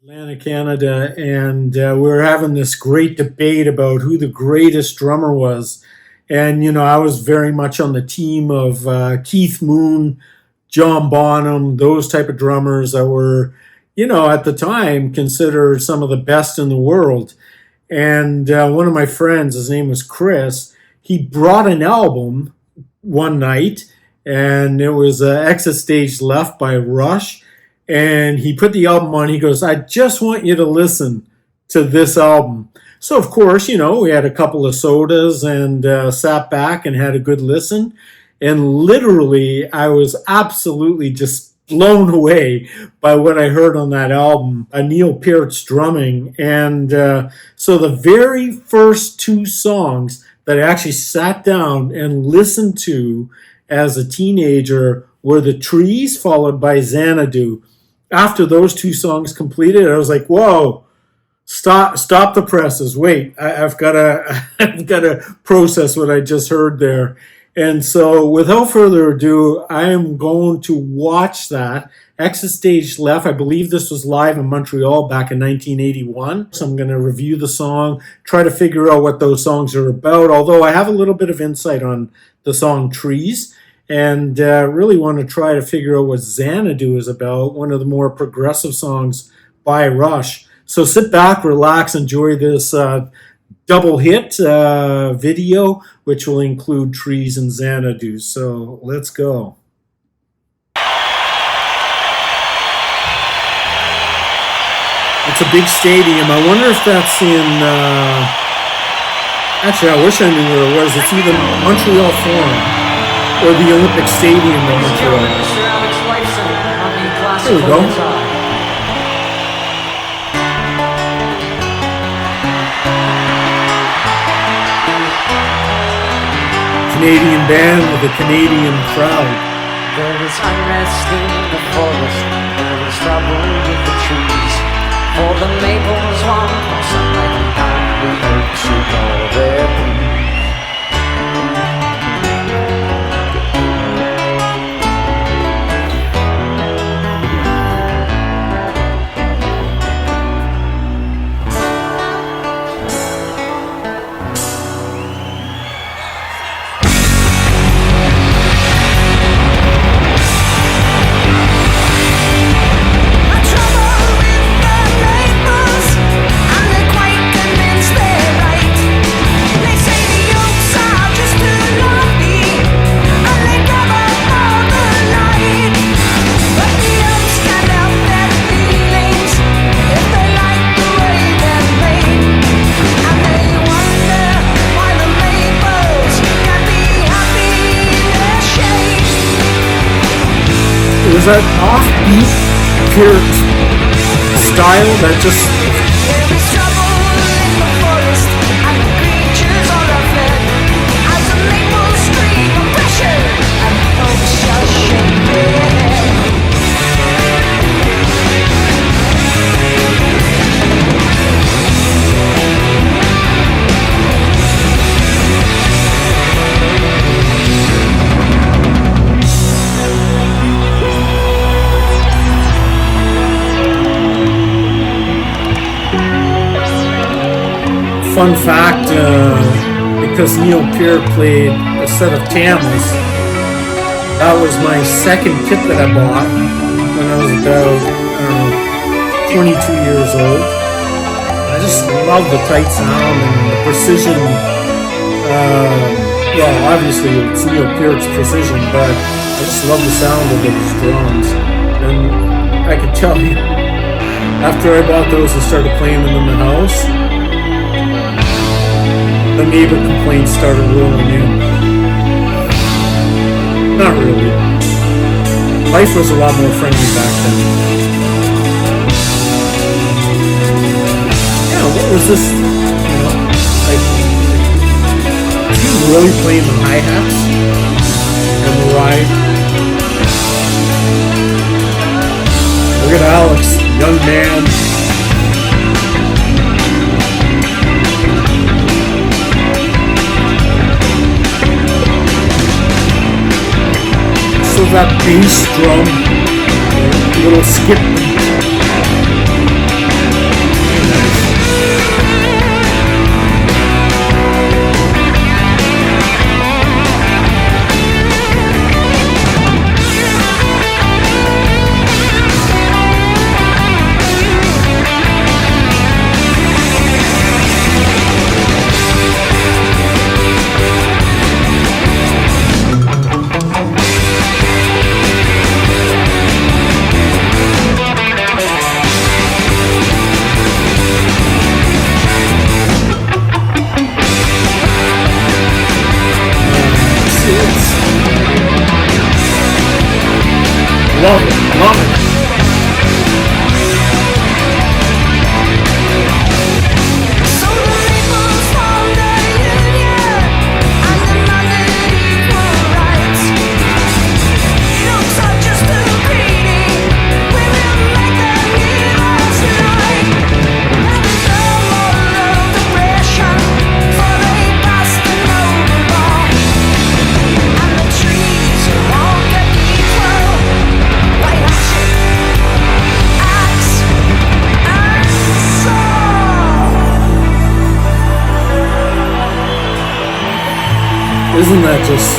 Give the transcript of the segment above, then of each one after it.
Atlanta, Canada, and we were having this great debate about who the greatest drummer was. And I was very much on the team of Keith Moon, John Bonham, those type of drummers that were, at the time considered some of the best in the world. And one of my friends, his name was Chris, he brought an album one night, and it was Exit Stage Left by Rush. And he put the album on. He goes, I just want you to listen to this album. So, of course, we had a couple of sodas and sat back and had a good listen. And literally, I was absolutely just blown away by what I heard on that album, Neil Peart's drumming. And so the very first two songs that I actually sat down and listened to as a teenager were The Trees, followed by Xanadu. After those two songs completed, I was like, whoa, stop the presses. Wait, I've got to process what I just heard there. And so without further ado, I am going to watch that. Exit Stage Left, I believe this was live in Montreal back in 1981. So I'm going to review the song, try to figure out what those songs are about, although I have a little bit of insight on the song Trees. And really want to try to figure out what Xanadu is about, one of the more progressive songs by Rush. So sit back, relax, enjoy this double hit video, which will include Trees and Xanadu. So let's go. It's a big stadium. I wonder if that's in... actually, I wish I knew where it was. It's either Montreal Forum or the Olympic Stadium in Montreal. There we go. Canadian band with a Canadian crowd. There is unrest in the forest, there is trouble with the trees. For the maples want more sunlight and down we hope to know their pleas. Was that offbeat Peart style that just... There is trouble in the forest, and the creatures all are fled. As the maples scream oppression, and the oaks shall shake their head. Fun fact, because Neil Peart played a set of Tamas, that was my second kit that I bought when I was about, 22 years old. I just love the tight sound and the precision. Well, obviously it's Neil Peart's precision, but I just love the sound of those drums. And I could tell you, after I bought those and started playing them in the house, the neighbor complaints started rolling in. Not really. Life was a lot more friendly back then. Yeah, what was this? She was really playing the hi-hats and the ride. Look at Alex, young man. So that bass drum, little skip beat. Love it, love it. Isn't that just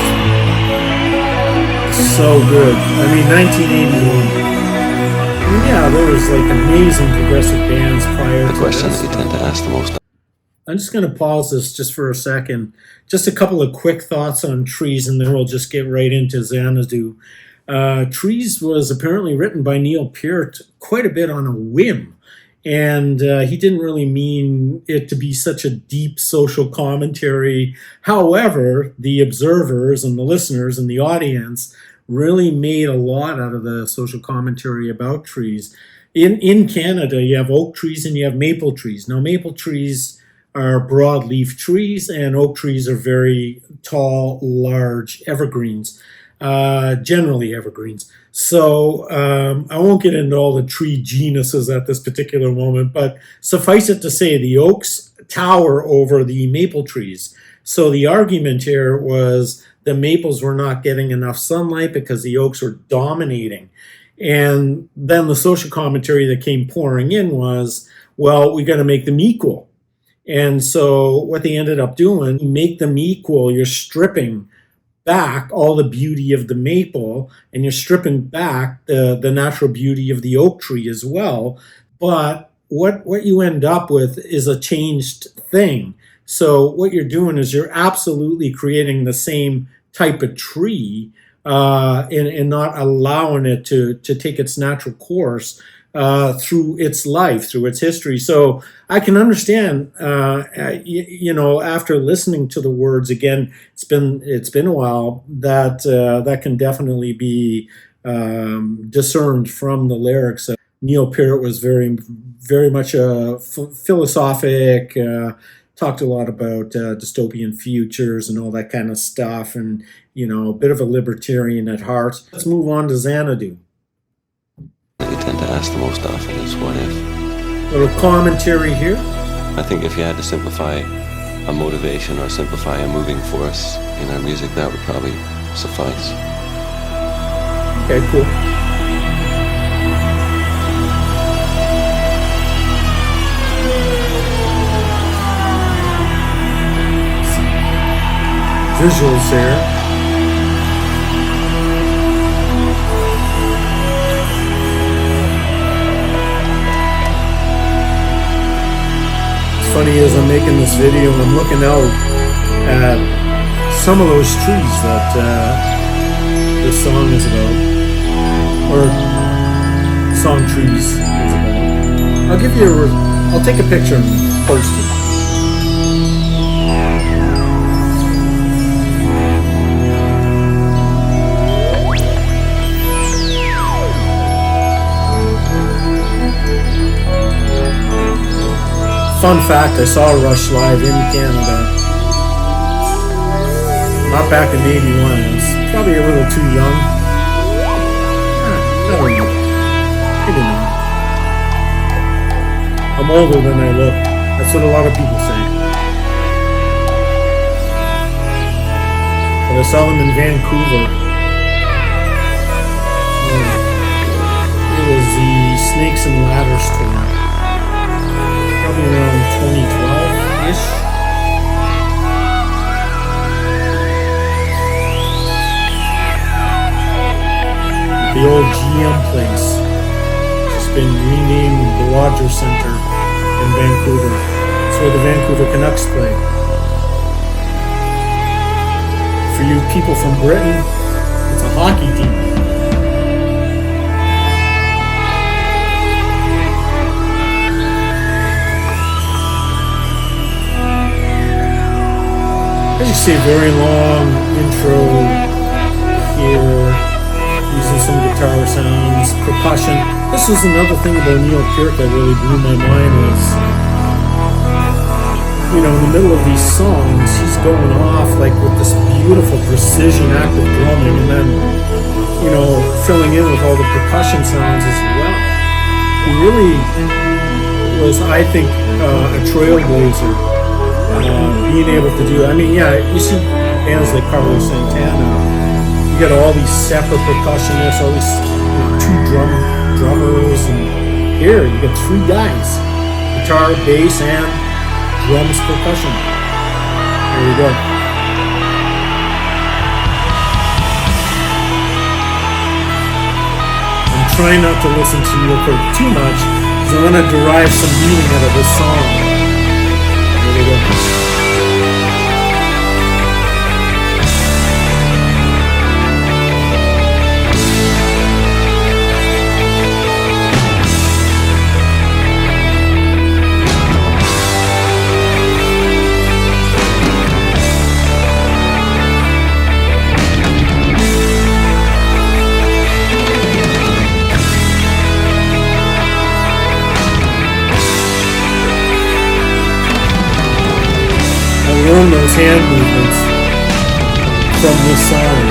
so good? I mean, 1981. Yeah, there was like amazing progressive bands prior to The question this. that you tend to ask the most. I'm just going to pause this just for a second. Just a couple of quick thoughts on Trees, and then we'll just get right into Xanadu. Trees was apparently written by Neil Peart quite a bit on a whim. And he didn't really mean it to be such a deep social commentary. However, the observers and the listeners and the audience really made a lot out of the social commentary about trees. In Canada, you have oak trees and you have maple trees. Now, maple trees are broadleaf trees, and oak trees are very tall, large evergreens, generally evergreens. So I won't get into all the tree genuses at this particular moment, but suffice it to say the oaks tower over the maple trees. So the argument here was the maples were not getting enough sunlight because the oaks were dominating. And then the social commentary that came pouring in was, well, we got to make them equal. And so what they ended up doing, you make them equal, you're stripping back all the beauty of the maple, and you're stripping back the natural beauty of the oak tree as well. But what you end up with is a changed thing. So what you're doing is you're absolutely creating the same type of tree and not allowing it to take its natural course through its life, through its history. So I can understand, after listening to the words again, it's been a while, that that can definitely be discerned from the lyrics. Neil Peart was very, very much philosophic. Talked a lot about dystopian futures and all that kind of stuff, and a bit of a libertarian at heart. Let's move on to Xanadu. That you tend to ask the most often is what if. Little commentary here. I think if you had to simplify a motivation or simplify a moving force in our music, that would probably suffice. Okay, cool. Visuals there. Funny as I'm making this video, I'm looking out at some of those trees that this song is about, or song Trees is about. I'll take a picture and post it. Fun fact, I saw Rush live in Canada. Not back in 81. I was probably a little too young. I don't know. Maybe not. I'm older than I look. That's what a lot of people say. But I saw them in Vancouver. It was the Snakes and Ladders tour. Around 2012-ish. The old GM place. It's been renamed the Rogers Center in Vancouver. It's where the Vancouver Canucks play. For you people from Britain, it's a hockey team. As you see, very long intro here, using awesome guitar sounds, percussion. This was another thing about Neil Peart that really blew my mind was, in the middle of these songs, he's going off like with this beautiful precision active drumming, and then, filling in with all the percussion sounds as well. He really was, I think, a trailblazer, being able to do. I mean, yeah, you see bands like Carlos Santana. You got all these separate percussionists, all these two drummers, and here you got three guys: guitar, bass, and drums, percussion. There you go. I'm trying not to listen to Neil Peart too much because I want to derive some meaning out of this song. There you go. Learn those hand movements from this song.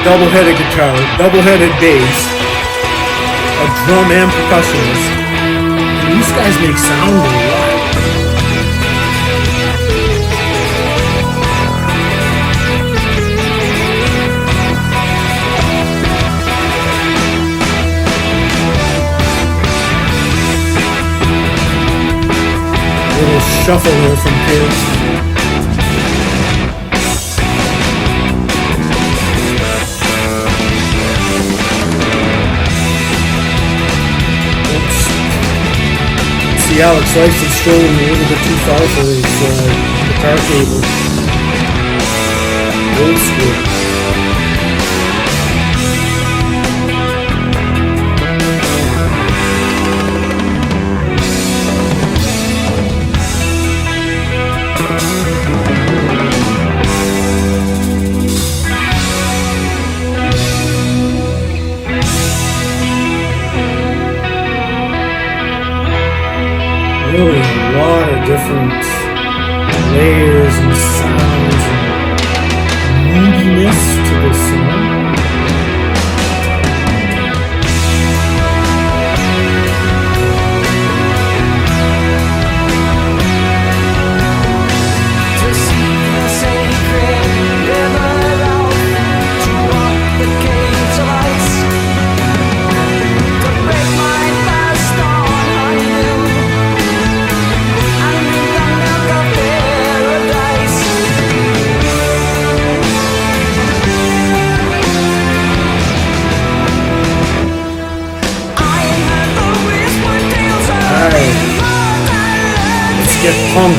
Double-headed guitar, double-headed bass, a drum and percussionist. And these guys make sound a lot. A little shuffle here from Peart. Alex likes to strolling a little bit too far for his guitar cable. Old school. Really a lot of different layers and sounds and moodiness to this song. Get punk.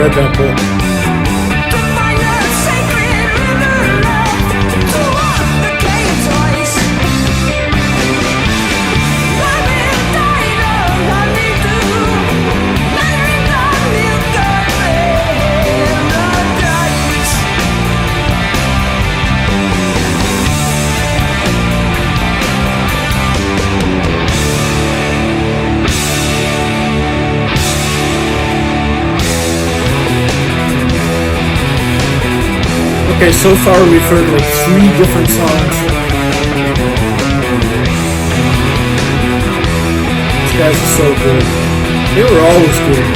like that bit. Okay, so far we've heard like 3 different songs. These guys are so good. They were always good.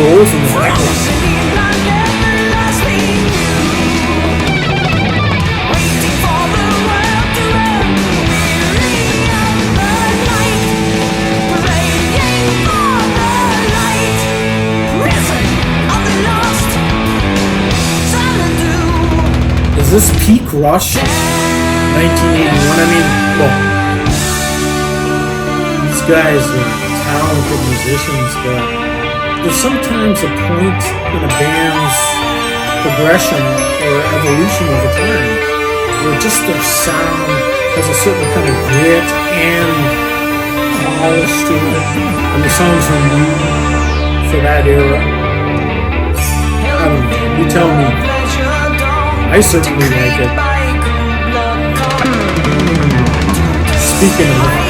Rolls in the background. Is this peak Rush? 1981? I mean, well, these guys are talented musicians, but there's sometimes a point in a band's progression or evolution over time where just their sound has a certain kind of grit and polish to it, and the songs are new for that era. I don't know, you tell me. I certainly like it. Speaking of that,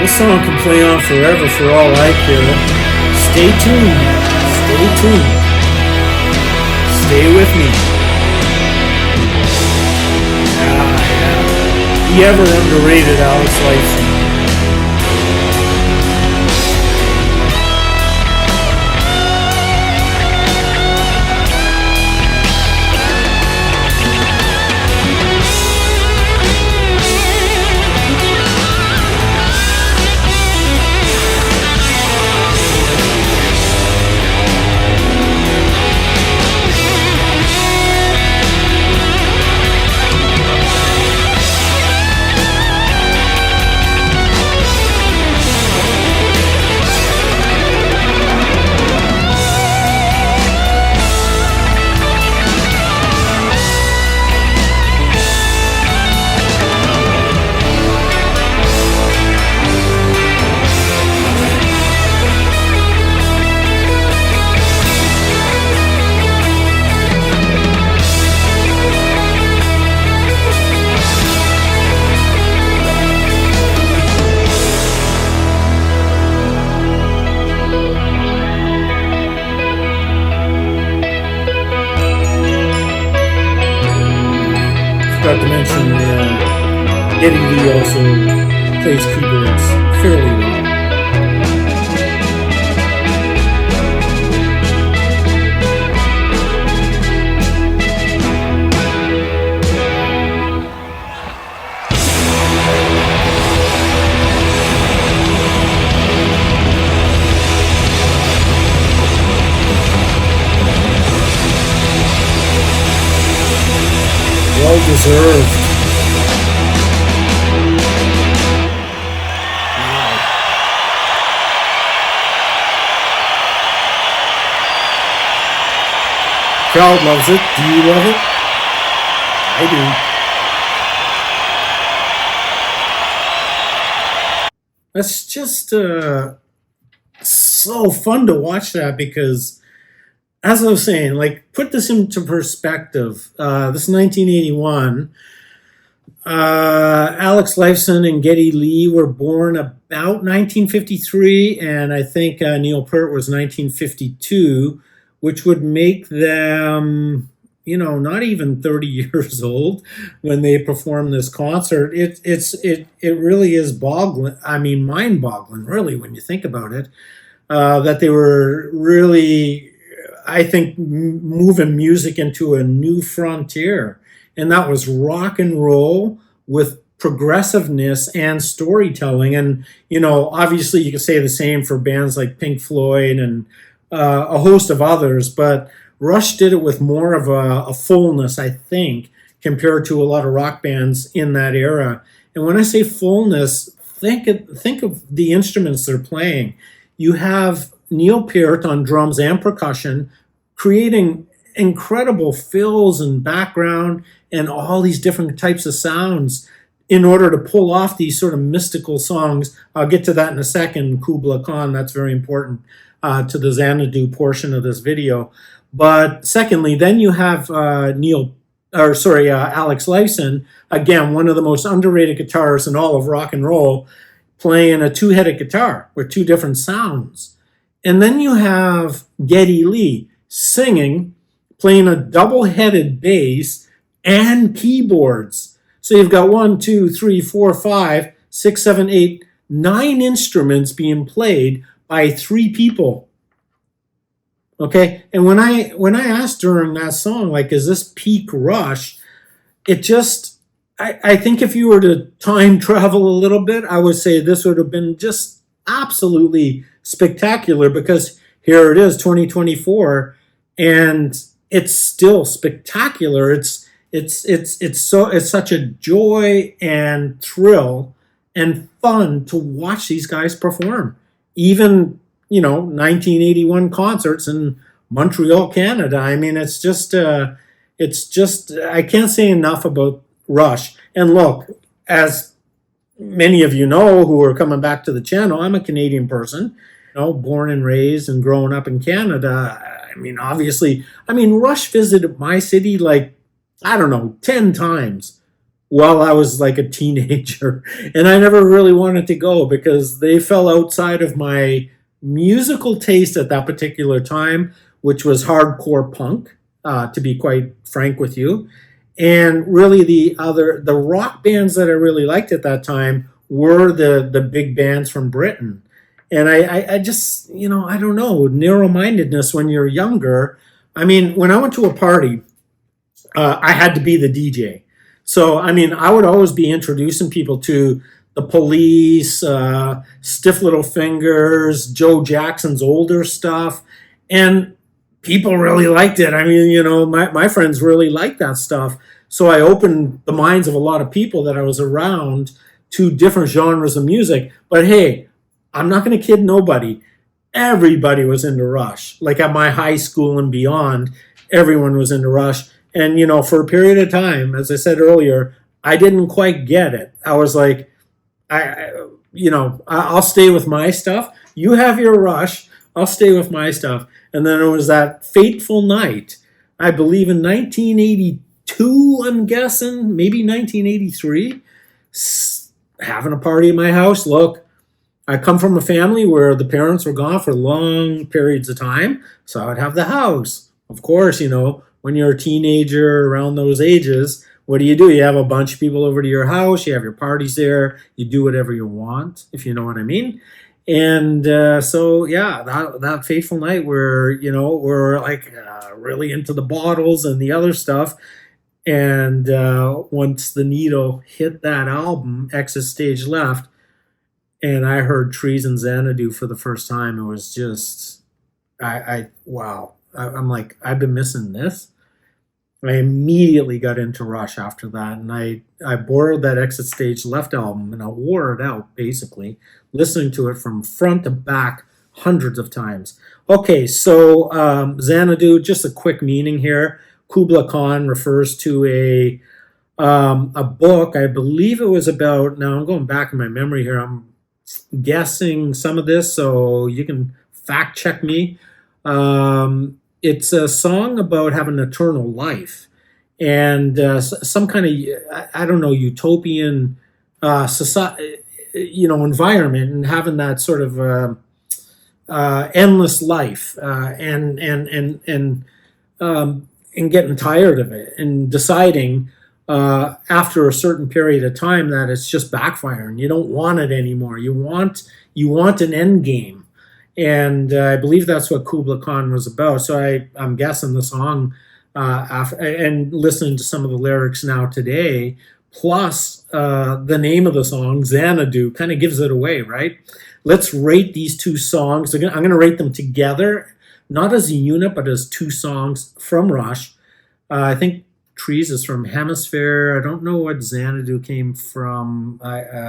this song can play on forever for all I care. Stay tuned. Stay tuned. Stay with me. Yeah. The ever underrated Alex Lifeson. Forgot to mention Eddie Lee also plays keyboards fairly well. Well deserved. Wow. Crowd loves it. Do you love it? I do. That's just so fun to watch that because, as I was saying, like put this into perspective. This is 1981. Alex Lifeson and Geddy Lee were born about 1953, and I think Neil Peart was 1952, which would make them, not even 30 years old when they performed this concert. It really is boggling. I mean, mind-boggling, really, when you think about it. That they were really, I think, moving music into a new frontier. And that was rock and roll with progressiveness and storytelling. And, obviously you can say the same for bands like Pink Floyd and a host of others, but Rush did it with more of a fullness, I think, compared to a lot of rock bands in that era. And when I say fullness, think of the instruments they're playing. You have Neil Peart on drums and percussion, creating incredible fills and background and all these different types of sounds in order to pull off these sort of mystical songs. I'll get to that in a second, Kubla Khan, that's very important to the Xanadu portion of this video. But secondly, then you have Alex Lifeson, again, one of the most underrated guitarists in all of rock and roll, playing a two-headed guitar with two different sounds. And then you have Geddy Lee singing, playing a double-headed bass and keyboards. So you've got 1, 2, 3, 4, 5, 6, 7, 8, 9 instruments being played by 3 people. Okay, and when I asked during that song, like, is this peak Rush? It just, I think if you were to time travel a little bit, I would say this would have been just absolutely spectacular, because here it is, 2024, and it's still spectacular. It's such a joy and thrill and fun to watch these guys perform. Even 1981 concerts in Montreal, Canada. I mean, it's just I can't say enough about Rush. And look, as many of you know who are coming back to the channel, I'm a Canadian person, born and raised and growing up in Canada. I mean, obviously, Rush visited my city 10 times while I was like a teenager. And I never really wanted to go because they fell outside of my musical taste at that particular time, which was hardcore punk, to be quite frank with you. And really the rock bands that I really liked at that time were the big bands from Britain. And I just, I don't know, narrow-mindedness when you're younger. I mean, when I went to a party, I had to be the DJ. So, I would always be introducing people to the Police, Stiff Little Fingers, Joe Jackson's older stuff. And people really liked it. My friends really liked that stuff. So I opened the minds of a lot of people that I was around to different genres of music. But hey, I'm not going to kid nobody. Everybody was into Rush. Like at my high school and beyond, everyone was into Rush. And, for a period of time, as I said earlier, I didn't quite get it. I was like, I'll stay with my stuff. You have your Rush. I'll stay with my stuff. And then it was that fateful night, I believe in 1982, I'm guessing, maybe 1983, having a party at my house. Look, I come from a family where the parents were gone for long periods of time, so I'd have the house. Of course, when you're a teenager around those ages, what do? You have a bunch of people over to your house, you have your parties there, you do whatever you want, if you know what I mean. And so, yeah, that fateful night where, we're like really into the bottles and the other stuff. And once the needle hit that album, Exit Stage Left, and I heard Trees and Xanadu for the first time, it was just, wow. I'm like, I've been missing this. I immediately got into Rush after that, and I borrowed that Exit Stage Left album, and I wore it out, basically, listening to it from front to back hundreds of times. Okay, so Xanadu, just a quick meaning here. Kubla Khan refers to a book. I believe it was about, now I'm going back in my memory here. I'm guessing some of this, so you can fact check me. It's a song about having eternal life and some kind of, I don't know, utopian society, environment, and having that sort of endless life, and getting tired of it and deciding after a certain period of time that it's just backfiring. You don't want it anymore. You want an end game, and I believe that's what Kubla Khan was about. So I'm guessing the song, after and listening to some of the lyrics now today, plus the name of the song Xanadu kind of gives it away, right? Let's rate these two songs. I'm going to rate them together, not as a unit, but as two songs from Rush. I think Trees is from Hemisphere. I don't know what Xanadu came from.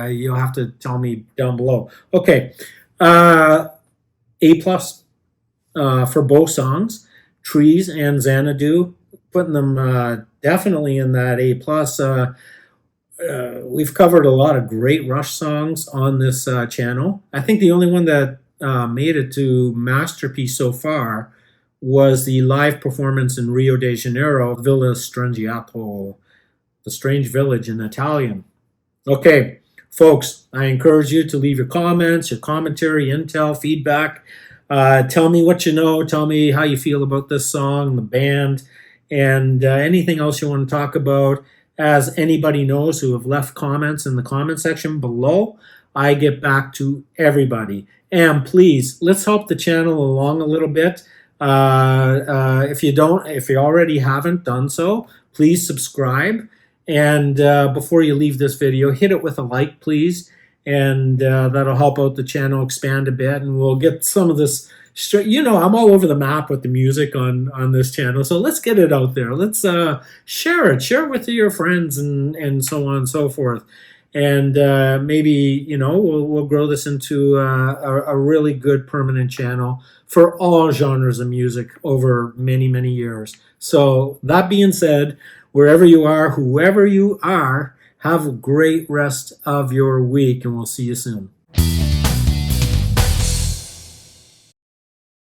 You'll have to tell me down below. Okay. A plus for both songs. Trees and Xanadu, putting them definitely in that A plus. We've covered a lot of great Rush songs on this channel. I think the only one that made it to Masterpiece so far was the live performance in Rio de Janeiro, Villa Strangiato, the strange village in Italian. Okay, folks, I encourage you to leave your comments, your commentary, intel, feedback. Tell me what you know. Tell me how you feel about this song, the band, and anything else you want to talk about. As anybody knows who have left comments in the comment section below, I get back to everybody. And please, let's help the channel along a little bit. If you already haven't done so, please subscribe. And before you leave this video, hit it with a like, please. And that'll help out the channel expand a bit, and we'll get some of this straight. I'm all over the map with the music on this channel, so let's get it out there. Let's share it with your friends, and so on and so forth. And maybe we'll grow this into a really good permanent channel for all genres of music over many, many years. So that being said, wherever you are, whoever you are, have a great rest of your week, and we'll see you soon.